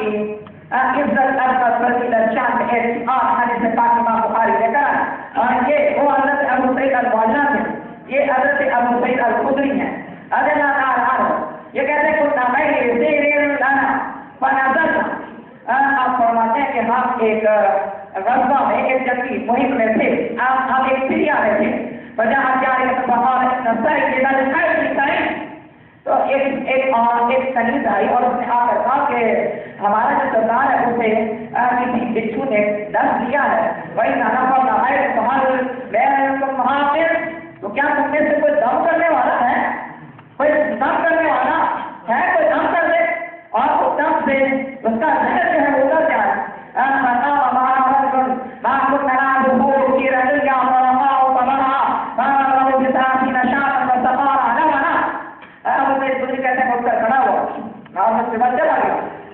کی عزت عظمت فضیلت شان اعتقاد حدیث پاک امام بخاری لے کر اور یہ وہ حضرت ابو سعید المعلا سے یہ حضرت ابو سعید الخدری ہیں رضی اللہ عنہ یہ کہتے ہیں کتا میں زیر لنا فنظرنا آپ فرماتے ہیں کہ ہم ایک غزوہ میں ایک جنگی مہم میں تھے ہم ایک سریا میں تھے فجاء جارية فقالت نسائي إذا الخير سعيد تو ایک کنیز آئی اور اس نے آ کر کہا کہ ہمارا جو سردار ہے اسے کسی بچھو نے ڈس دیا ہے وہی نانا پر نہائے تمہارے میں محافظ تو کیا تم میں سے کوئی دم کرنے والا ہے کوئی دم کرنے والا ہے کوئی دم کر دے اور اس دم سے اس کا زہر جو ہے وہ ادھر جائے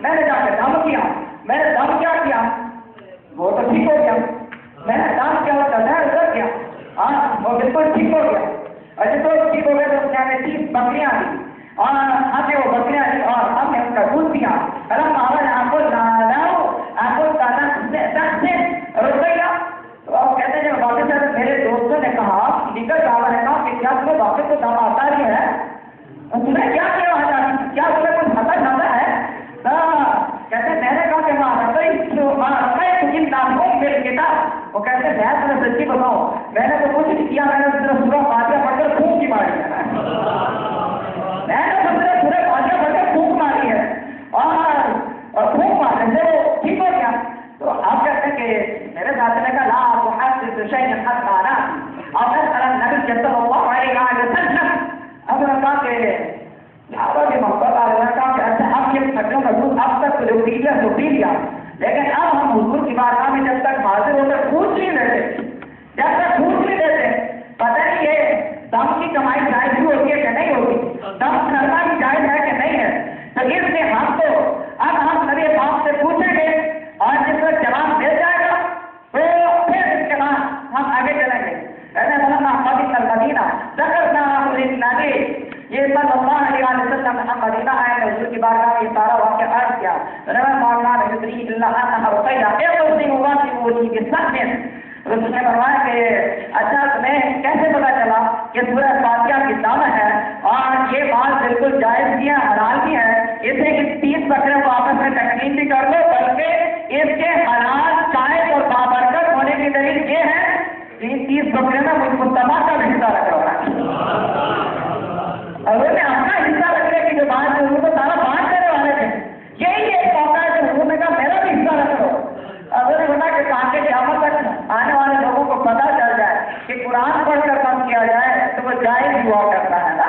میں نے جا کے دم کیا میں نے دم کیا کیا وہ تو ٹھیک ہو گیا میں نے دم کیا اس کا زہر اتر گیا ہاں وہ بالکل ٹھیک ہو گیا اور جب تو ٹھیک ہو گیا تو اس نے 30 بکریاں دی اور ہم نے وہ بکریاں دی اور ہم نے ان کا دودھ پیا آپ کو روپیہ تو آپ کہتے ہیں جب واپس آئے میرے دوستوں نے کہا نکل صاحبہ نے کہا کہ کیا تمہیں واپس تو دم آتا ہی ہے تمہیں کیا کیا تمہیں کچھ پتہ چلتا ہے کہتے ہیں میں نے کہا کہ وہ کہتے ہیں میں تمہیں سچی بتاؤں میں نے تو کچھ نہیں کیا میں نے صرف سورہ فاتحہ پڑھ کر پھونک کی ماری ہے میں نے تو صرف سورہ فاتحہ پڑھ کر پھونک ماری ہے اور پھونک مارنے سے وہ ٹھیک ہو گیا تو آپ کہتے ہیں کہ میرے ساتھ نے کہا لا تحدث شيئا حتى انا اور نبی صلی اللہ علیہ وسلم اب نے کہا کہ صحابہ کی محبت آ رہا تھا کہ اچھا اب یہ بچوں کا دودھ اب تک جو پی لیا تو پی لیا لیکن اب ہم حضور کی بارگاہ میں جب تک حاضر ہوتے پوچھ نہیں لیتے جب تک پوچھ نہیں دیتے پتہ نہیں یہ دم کی کمائی جائز بھی ہوتی ہے کہ نہیں ہوتی دم کرنا بھی جائز ہے کہ نہیں ہے تو اس لیے ہم تو اب ہم نبی پاک سے پوچھیں گے اور جس وقت جواب مل جائے گا تو پھر اس کے بعد ہم آگے چلیں گے ایسے بولنا مدینہ المدینہ ذکرنا للنبی یہ صلی اللہ علیہ وسلم ہم مدینہ آئے ہیں حضور کی بارگاہ میں سارا واقعہ عرض کیا رضی اللہ عنہ یدری اللہ عنہ رقیہ اے واسی ولی کے ساتھ رسول نے فرمایا کہ اچھا تمہیں کیسے پتا چلا کہ سورہ فاتحہ کی دعوت ہے اور یہ بات بالکل جائز بھی ہے حلال بھی ہے اسے اس 30 بکرے کو آپس میں تقسیم بھی کر لو بلکہ اس کے حلال جائز اور بابرکت ہونے کی دلیل یہ ہے کہ 30 بکرے میں مجھ مصطفیٰ کا بھی حصہ رکھ رہا ہے اور انہوں نے اپنا حصہ رکھنے کی جو بات ہے ان کو سارا بانٹ دینے والے تھے یہی ایک موقع ہے کہ انہوں نے کہا میرا بھی حصہ رکھ لو انہوں نے بتا کہ تاکہ قیامت تک آنے والے لوگوں کو پتہ چل جائے کہ قرآن پڑھ کر کام کیا جائے تو وہ جائز ہوا کرتا ہے نا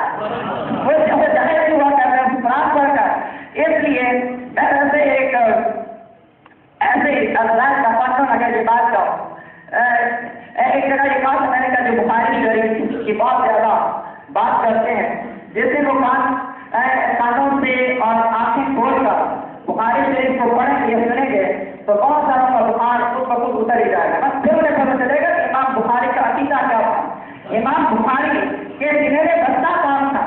وہ جائز ہوا کرتا ہے قرآن پڑھ کر اس لیے میں ایسے ایک ایسے اللہ کا پتہ اگر یہ بات کہوں ایک جگہ یہ بات میں نے کہا جو بخاری شریف کی بہت زیادہ بات کرتے ہیں جیسے وہ کانوں سے اور آنکھیں کھول کر بخاری شریف کو پڑھیں گے سنیں گے تو بہت سارا کا بخار خود بخود اتر ہی جائے گا بس پھر انہیں پتہ چلے گا کہ امام بخاری کا عقیدہ کیا تھا امام بخاری کے سینے میں بستا کام تھا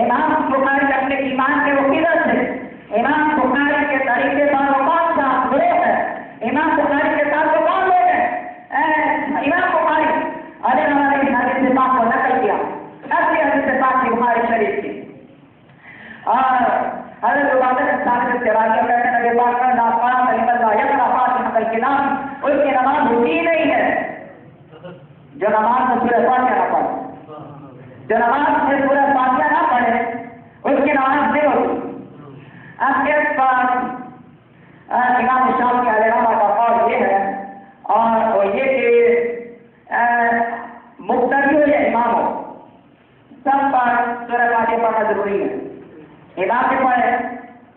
امام بخاری اپنے ایمان کے وکیلت تھے امام بخاری کے طریقے پر وہ کون سا گروہ ہے امام بخاری کے ساتھ وہ کون لوگ ہیں امام بخاری علیہ ہمارے حدیث سے پاک کو نقل کیا اصلی حدیث سے پاک کی بخاری شریف کی اور حضرت عبادت انسان سے راجع کرنے لگے پاک کا نافان علیہ اللہ یقرا فاتحہ الکلام اس کی نماز ہوتی ہی نہیں ہے جو نماز میں سورہ فاتحہ نہ پڑھے جو نماز میں سورہ فاتحہ نہ پڑھے اس کی نماز نہیں ہوتی اب اس پر امام شافعی علیہ رحمہ کا قول یہ ہے اور وہ یہ کہ مقتدی ہو یا امام ہو سب پر سورہ فاتحہ پڑھنا ضروری ہے امام بھی پڑھے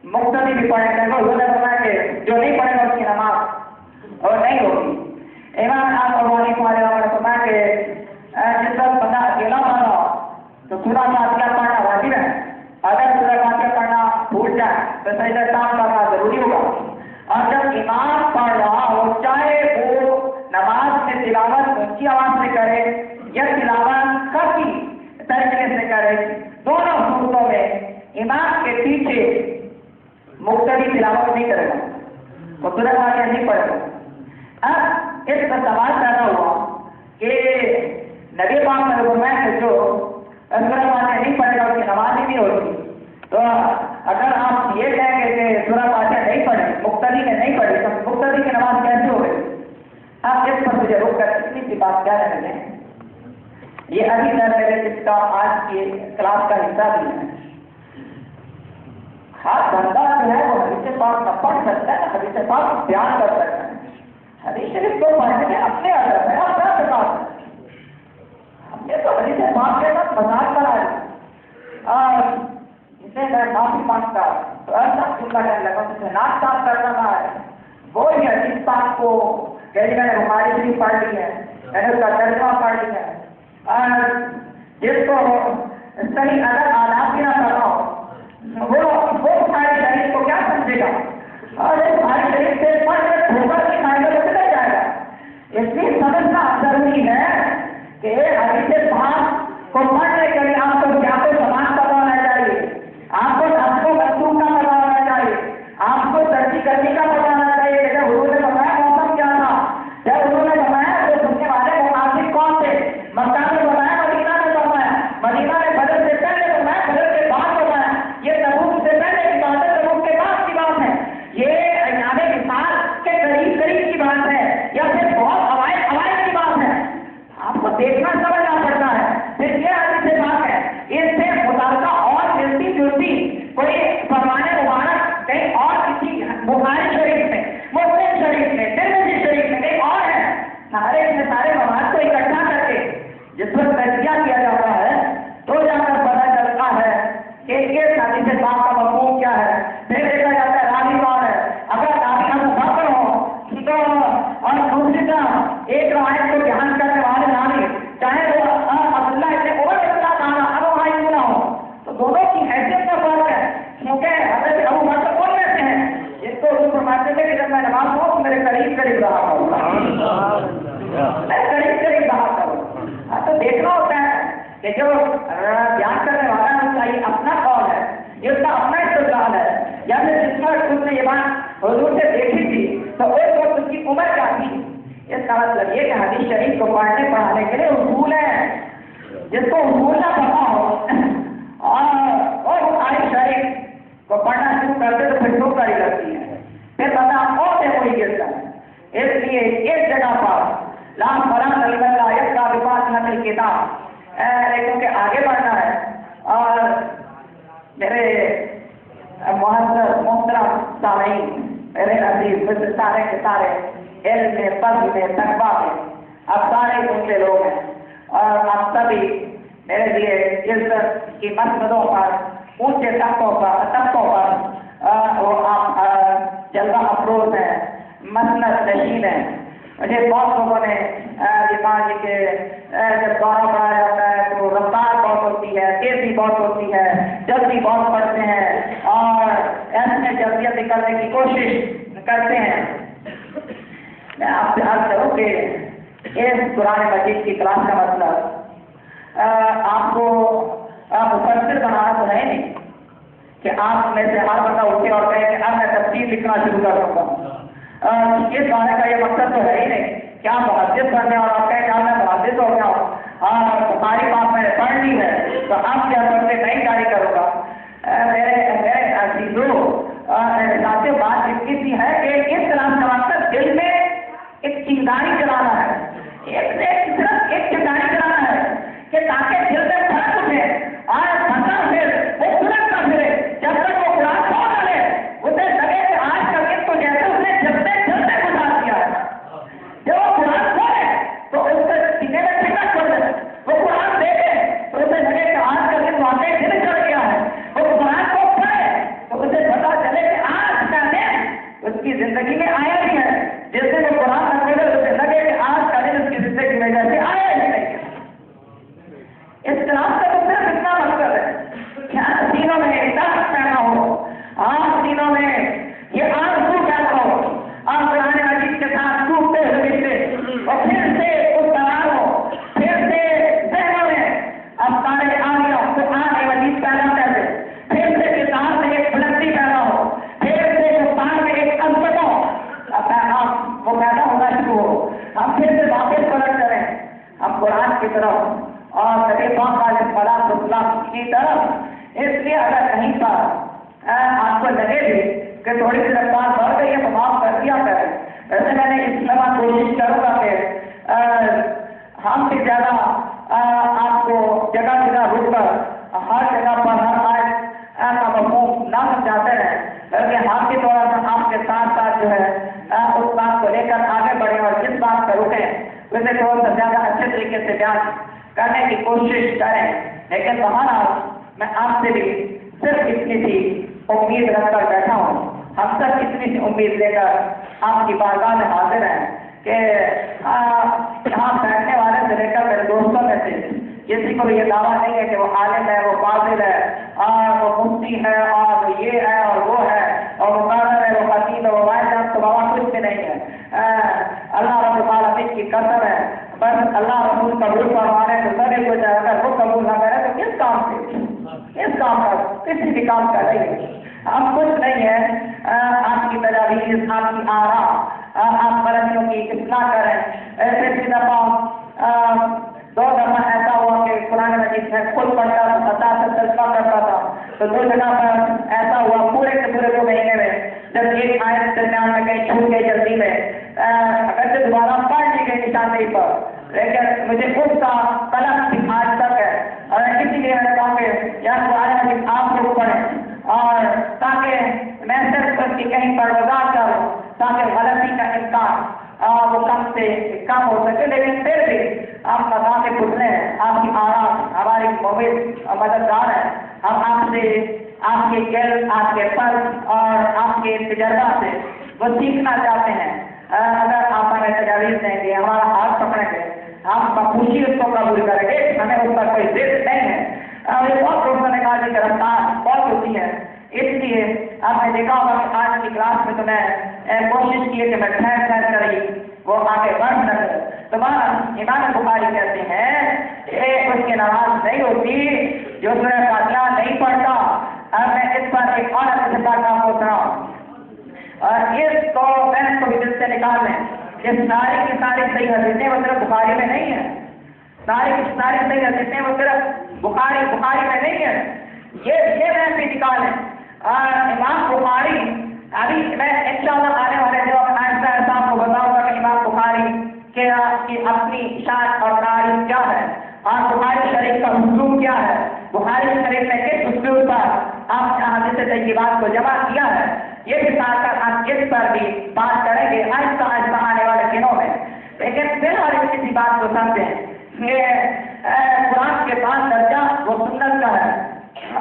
مقتدی بھی پڑھے کہ وہ کہ جو نہیں پڑھے گا اس کی نماز اور نہیں ہوگی امام ابو حنیفہ نے فرمایا کہ جس وقت بندہ اکیلا پڑھا تو سورہ فاتحہ پڑھنا واجب ہے اگر سورہ فاتحہ پڑھنا بھول جائے تو سجدہ تام کرنا ضروری ہوگا اور جب امام پڑھ رہا ہو چاہے وہ نماز میں تلاوت اونچی آواز سے کرے یا تلاوت خفی طریقے سے کرے دونوں صورتوں میں امام کے پیچھے مقتدی تلاوت نہیں کرے گا وہ سورہ فاتحہ نہیں پڑھے. اب اس پر سوال پیدا ہوا کہ نبی پاک نے فرمایا کہ جو سورہ فاتحہ نہیں پڑھے گا اس کی نماز ہی نہیں ہوتی. تو اگر آپ یہ کہیں گے کہ سورہ فاتحہ نہیں پڑھے, مقتدی نے نہیں پڑھی, تو مقتدی کی نماز کیسے ہو گئی؟ آپ اس پر مجھے روک کر اتنی سی بات کیا رہے ہیں. یہ ابھی تک میرے اس کا آج کی کلاس کا حصہ بھی ہے. ہر بندہ جو ہے وہ حدیث پاک نہ پڑھ سکتا ہے, حدیث پاک بیان کر سکتا ہے. حدیث شریف کو پڑھنے کے اپنے ادب ہے, اپنا اعتقاد ہے. ہم نے تو حدیث پاک کے ساتھ مذاق کرا ہے. جسے میں معافی مانگتا تو ایسا کھلا کرنے لگا جسے ناک صاف کرنا نہ ہے, وہ ہی حدیث پاک کو کہ میں نے بخاری شریف پڑھ لی ہے, میں نے اس کا ترجمہ پڑھ لیا ہے, اور جس کو صحیح ادب آداب بھی نہ کرنا ہو وہ بخاری شریف کو کیا سمجھے گا, اور وہ بخاری شریف سے پڑھ کر دھوکہ کی فائدہ کو چلا جائے گا. اس لیے سمجھنا ضروری ہے کہ حدیث پاک کو پڑھنے کے لیے آپ کو کیا کو سامان پتا ہونا چاہیے, آپ کو سب کو مطلوب کا پتا ہونا چاہیے, آپ کو ترجیح کرنے کا پتا ہونا چاہیے. جب حضور نے بتایا موسم کیا تھا, جب انہوں نے بتایا تو سننے والے مناسب کون تھے, مکہ میں بتایا, مدینہ میں بتایا, مدینہ میں بدر سے پہلے بتایا, بدر کے بعد بتایا, یہ تبوک سے پہلے کی بات ہے, تبوک کے بعد کی بات ہے, یہ ایام وصال کے قریب قریب کی بات ہے, یا پھر بہت اوائل کی بات ہے. آپ کو دیکھنا سمجھنا پڑتا ہے. پھر یہ حدیث پاک ہے, اس سے متعلقہ اور ملتی جلتی کوئی فرمان مبارک کہیں اور کسی بخاری شریف میں, مسلم شریف میں, ترمذی شریف میں کہیں اور ہے. سارے مواد کو اکٹھا کر کے جس پر تجزیہ کیا جاتا ہے تو جا کر پتا چلتا ہے کہ یہ حدیث پاک کا مفہوم کیا ہے. پھر دیکھا جاتا ہے راوی کون ہے. اگر راوی کا مفسر ہو تو, اور دوسری طرف ایک روایت کو بیان کرنے والے راوی چاہے وہ عبداللہ ابن عمر رضی اللہ تعالیٰ عنہ کیوں نہ ہو, تو دونوں کی حیثیت کا فرق ہے. کیونکہ حضرت ابو بکر کون میں سے ہیں جس کو حضور فرماتے تھے کہ جب میں نماز پڑھوں تو میرے قریب رہا کروں, میں قریب رہا کروں. تو دیکھنا ہوتا ہے کہ جو بیان کرنے والا ہے اس کا یہ اپنا قول ہے, یہ اس کا اپنا استدلال ہے. یا پھر جس وقت اس نے یہ بات حضور سے دیکھی تھی تو اس وقت اس کی عمر کیا تھی. اس کا مطلب یہ کہ حدیث شریف کو پڑھنے پڑھانے کے لیے اصول ہے. جس کو اصول نہ پتا ہو اور بخاری شریف کو پڑھنا شروع کرتے تو پھر ٹھوکر ہی لگتی ہے, پھر پتا اور سے وہی گرتا ہے. اس لیے ایک جگہ پر لام فران علی اللہ آیت کا وفاق نقل کتاب, کیونکہ آگے بڑھنا ہے. اور میرے محترم سامعین, میرے عزیز سارے کے سارے علم میں, فضل میں, تقویٰ میں اب سارے اونچے لوگ ہیں, اور آپ سبھی میرے لیے عزت کی مسندوں پر, اونچے طبقوں پر وہ آپ جلوہ افروز ہیں, مسند نشین ہیں. مجھے بہت لوگوں نے کہا کہ جب دورہ پڑھایا جاتا ہے تو رفتار بہت ہوتی ہے, تیزی بہت ہوتی ہے, جلدی بہت پڑھتے ہیں اور ایسے میں جلدیت نکلنے کی کوشش کرتے ہیں. میں آپ سے عرض کروں کہ اس قرآن مجید کی کلاس کا مطلب آپ کو مفسر بنانا تو ہے نہیں کہ آپ میں سے ہر بندہ اٹھے اور کہے کہ اب میں تفسیر لکھنا شروع کر دوں گا. اس بارے کا یہ مقصد تو ہے ہی نہیں کہ آپ محدث بننے اور آپ کہیں کہ میں محدث ہو گیا ہوں اور ہماری بات میں نے پڑھ لی ہے تو آپ کیا کرتے نہیں جاری کروں گا. میرے عزیزوں, ساتھیوں, بات اتنی سی ہے کہ اس کلام کا مقصد دل میں ایک چنگاری چلانا ہے, صرف ایک چنگاری چلانا ہے کہ تاکہ دل میں فرق اٹھے اور بندہ پھر وہ سنت کا پھرے. جب تک وہ قرآن پڑھ ڈالے اسے لگے کہ آج کا دن تو جیسے اس نے جلتے گزار دیا ہے. جب وہ قرآن پڑھے تو اس کے سینے میں ٹھنڈک پڑ جائے, وہ قرآن دیکھے تو اسے لگے کہ آج کا دن واقعی دل چڑھ گیا ہے. وہ قرآن کو پڑھے تو اسے پتا چلے کہ آج کا دن اس کی زندگی میں آیا بھی ہے. جس سے وہ قرآن نہ پڑھے اسے لگے کہ آج کا دن اس کی زندگی میں جیسے آیا ہی نہیں. اس کلاس کا تو صرف اتنا مقصد ہے کہ سینوں میں طاقت پیدا ہو, سینوں میں یہ آرزو پیدا ہو, اور قرآن مجید کے ساتھ ٹوٹتے ہوئے سے اور پھر سے اس قرار ہو, پھر سے ذہنوں میں اب سارے آگے قرآن مجید پیدا کر دے, پھر سے کتاب میں ایک بلندی پیدا ہو, پھر سے قرآن میں ایک عظمت ہو, طرف اور نبی پاک علیہ السلام کی طرف. اس لیے اگر کہیں پر آپ کو لگے بھی کہ تھوڑی سی رفتار بڑھ گئی ہے تو معاف کر دیا کریں. ویسے میں نے اس طرح کوشش کروں گا کہ ہم سے زیادہ آپ کو جگہ جگہ رک کر ہر جگہ پر ہر آیت کا مفہوم نہ سمجھاتے رہیں، بلکہ ہم بھی تھوڑا سا آپ کے ساتھ ساتھ جو ہے اس بات کو لے کر آگے بڑھیں اور جس بات پر رکیں اسے تھوڑا سا زیادہ اچھے طریقے سے بیان کرنے کی کوشش کریں. لیکن بہرحال میں آپ سے بھی صرف اتنی سی امید رکھ کر بیٹھا ہوں، ہم سب اتنی سی امید لے کر آپ کی بارگاہ میں حاضر ہیں کہ یہاں بیٹھنے والے سے لے کر میرے دوستوں میں سے کسی کو یہ دعویٰ نہیں ہے کہ وہ عالم ہے، وہ فاضل ہے اور وہ مفتی ہے اور یہ ہے اور وہ ہے اور وہ قادر ہے، وہ خطیب ہے، وہ وائس تو بابا کچھ بھی نہیں ہے. اللہ رب العالمین کی قسم ہے، بس اللہ رسول قبول فرمانے تو سبھی کو جائے. اگر وہ قبول نہ کرے تو کس کام سے، اس کام کا کسی بھی کام کا نہیں ہے. ہم کچھ نہیں ہے، آپ کی تجاویز، آپ کی آراء، آپ غلطیوں کی اصلاح کریں. ایسے بھی دفعہ 2 دفعہ ایسا ہوا کہ قرآن مجید میں خود پڑھتا تھا، خطا سے ترجمہ کرتا تھا، تو 2 جگہ پر ایسا ہوا پورے کے پورے 2 مہینے میں جب ایک آیت درمیان میں کہیں چھوٹ گئی جلدی میں، اگر سے دوبارہ پڑھ لی گئی نشاندہی پر، لیکن مجھے اس کا طلب بھی آج تک ہے. اور اسی لیے میں کہوں کہ یا قرآن مجید آپ لوگ پڑھیں اور تاکہ میں صرف اس کی کہیں پر وضاحت کروں تاکہ غلطی کا امکان وہ کم سے کم ہو سکے. لیکن پھر بھی آپ مقام پوچھنے ہیں، آپ کی آرام ہماری مددگار ہے. ہم آپ سے آپ کے علم، آپ کے فرض اور آپ کے تجربہ سے وہ سیکھنا چاہتے ہیں. اگر آپ ہمیں تجاویز دیں گے، ہمارا ہاتھ پکڑیں گے، ہم بخوشی اس کو قبول کریں گے. ہمیں اس پر کوئی ضد نہیں ہے. یہ بہت لوگوں نے کہا کہ رفتار بہت ہوتی ہے، اس لیے آپ نے دیکھا ہوگا کہ آج کی کلاس میں تو میں کوشش کی ہے کہ میں ٹھہر کر ہی وہ آگے بڑھ سکے. تو امام بخاری کہتے ہیں کہ اس کی نماز نہیں ہوتی جو سورہ فاتحہ نہیں پڑھتا. اب میں اس پر ایک اور اتفاق آپ کو سناؤں اور اس کو میں کو بھی دل سے نکال لیں. یہ ساری کی ساری صحیح حدیثیں وہ صرف بخاری میں نہیں ہے، ساری کی ساری صحیح حدیثیں وہ صرف بخاری میں نہیں ہے. یہ میں بھی نکالیں. امام بخاری ابھی میں انشاءاللہ آنے والے جو ایسا آپ کو بتاؤں گا کہ امام بخاری کہ آپ کی اپنی شان اور تعریف کیا ہے اور بخاری شریف کا اسلوب کیا ہے، بخاری شریف نے کس اسلوب پر آپ نے حدیث طیبات کو جمع کیا ہے. یہ بھی ساتھ ساتھ ہم اس پر بھی بات کریں گے آہستہ آہستہ آنے والے دنوں میں. لیکن پھر ہر کسی بات کو سمجھیں کہ قرآن کے 5 درجہ وہ سنت کا ہے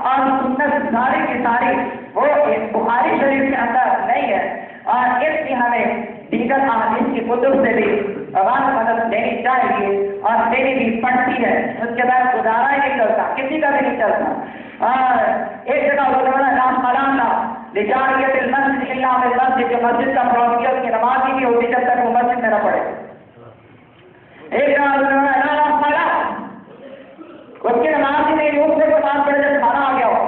اور سنت ساری کی ساری وہ بخاری شریف کے اندر نہیں ہے. اور اس لیے ہمیں دیگر احادیث کی کتب سے بھی مدد لینی چاہیے اور لینی بھی پڑتی ہے. اس کے بعد گزارا ہی نہیں چلتا، کسی کا بھی نہیں چلتا. اور ایک جگہ لجاریت المسجد الا بالمسجد، جو مسجد کا پڑوسی اس کی نماز ہی نہیں ہوتی جب تک وہ مسجد میں نہ پڑے. ایک جگہ اس کی نماز ہی نہیں روپ سے کوئی نماز پڑھے جب کھانا آ گیا ہو.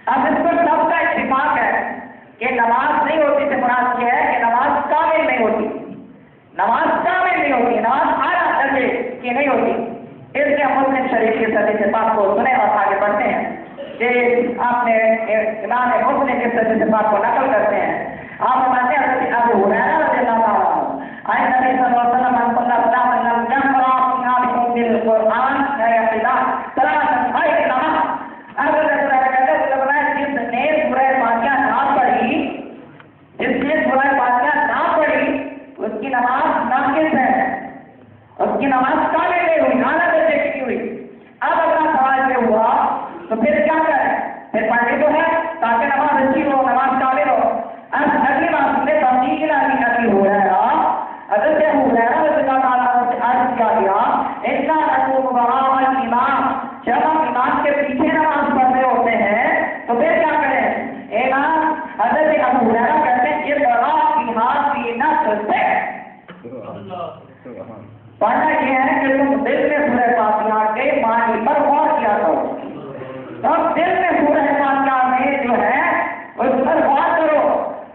اب اس پر سب کا اتفاق ہے کہ نماز نہیں ہوتی سے مراد یہ ہے کہ نماز کامل نہیں ہوتی، نماز کامل نہیں ہوتی، نماز اعلیٰ درجے کی نہیں ہوتی. اس لیے ہم مسلم شریف کی حدیث پاک کو سنیں اور آگے بڑھتے ہیں کہ آپ نے امام مسلم کی حدیث پاک کو نقل کرتے ہیں. آپ فرماتے ہیں حضرت ابو ہریرہ رضی اللہ تعالیٰ عنہ عن نبی صلی اللہ علیہ وسلم ان صلی اللہ علیہ وسلم جمع فيها بأم القرآن يقضى ثلاث غير نماز. اگر جس نے سورہ فاتحہ نہ پڑھی، جس نے سورہ فاتحہ نہ پڑھی اس کی نماز ناقص ہے، اس کی نماز کامل نہیں ہوئی، اعلیٰ درجے کی ہوئی. اب اگلا سوال یہ ہوا تو پھر کیا کریں؟ پھر پڑھنی تو ہے تاکہ نماز اچھی ہو، نماز کامل ہو. اب اگلی بات نے تفصیل ابھی ہو رہا ہے. حضرت ابو ہریرہ رضی اللہ تعالیٰ عنہ سے عرض کیا گیا اتنا نقوم وراء الامام، جب ہم امام کے پیچھے نماز پڑھ رہے ہوتے ہیں تو پھر کیا کریں؟ امام حضرت ابو ہریرہ کہتے ہیں یہ فی نفس سے پڑھنا یہ ہے کہ تم دل میں سورہ فاتحہ کے معنی پر غور کیا کرو. تم دل میں سورہ فاتحہ میں جو ہے اس پر غور کرو.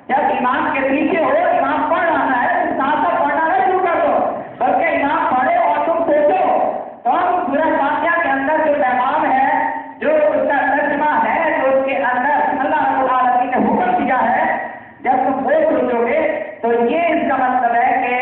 جب امام کے پیچھے ہو، امام پڑھ رہا ہے ساتھ ساتھ پڑھنا نہ شروع کر دو، بلکہ امام پڑھے اور تم سوچو جب تم وہ سوچو گے تو یہ اس کا مطلب ہے کہ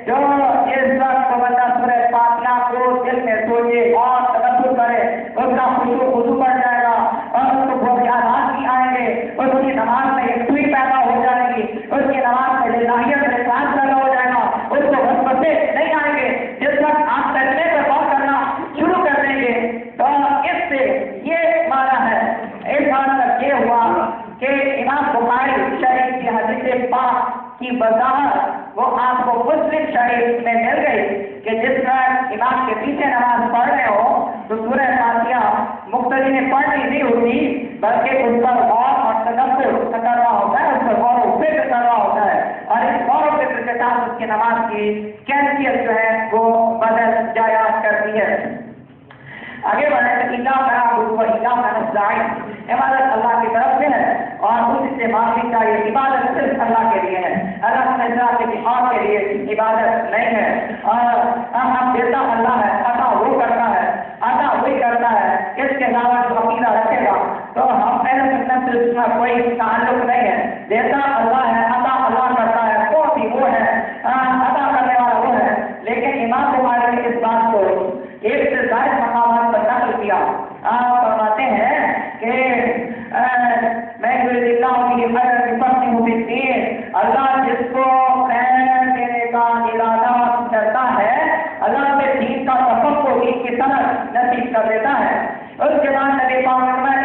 جو اس وقت بندہ سورہ فاتحہ کو دل میں سوچے اور تدبر کرے اس کا خضوع بڑھ جائے گا اور اس کو بہت یادات بھی آئیں گے، اس کی نماز میں یکسوئی پیدا ہو جائے گی، اس کی نماز میں للہیت میں اخلاص پیدا ہو جائے گا، اس کو وسوسے نہیں آئیں گے۔ جس وقت آپ تجربے پر غور کرنا شروع کر دیں گے تو اس سے یہ مانا ہے، اس بات تک یہ ہوا کہ امام بخاری شریف کی حدیث پاک کی وضاحت وہ آپ کو مسلم شریف میں مل گئی کہ جس طرح امام کے پیچھے نماز پڑھ رہے ہو تو سورہ فاتحہ مقتدی نے پڑھنی نہیں ہوتی بلکہ اس پر غور اور تدبر کر رہا ہوتا ہے، اس پر غور و فکر کر رہا ہوتا ہے، اور اس غور و فکر کے ساتھ اس کی نماز کی کیفیت جو ہے وہ بدل جایا کرتی ہے۔ آگے بڑھیں تو عبادت اللہ کی طرف سے ہے اور اس سے معافی چاہیے، عبادت صرف اللہ کے لیے ہے، اللہ کے بخار کے لیے عبادت نہیں ہے، اور ہم دیتا اللہ ہے، عطا وہ کرتا ہے، عطا وہی کرتا ہے، اس کے علاوہ جو عقیدہ رکھے گا تو ہم اہل سنت سے اس میں کوئی تعلق نہیں ہے، دیتا اللہ ہے، عطا اللہ کرتا ہے، وہ بھی وہ ہے، عطا کرنے والا وہ ہے۔ لیکن امام بخاری نے اس بات کو ایک سے زائد مقامات پر نقل کیا، آپ فرماتے ہیں کہ میں اللہ جس کو خیر دینے کا ارادہ کرتا ہے اللہ کے دین کا تفقہ دین کی سمجھ نصیب کر دیتا ہے۔ اس کے بعد نبی پاک نے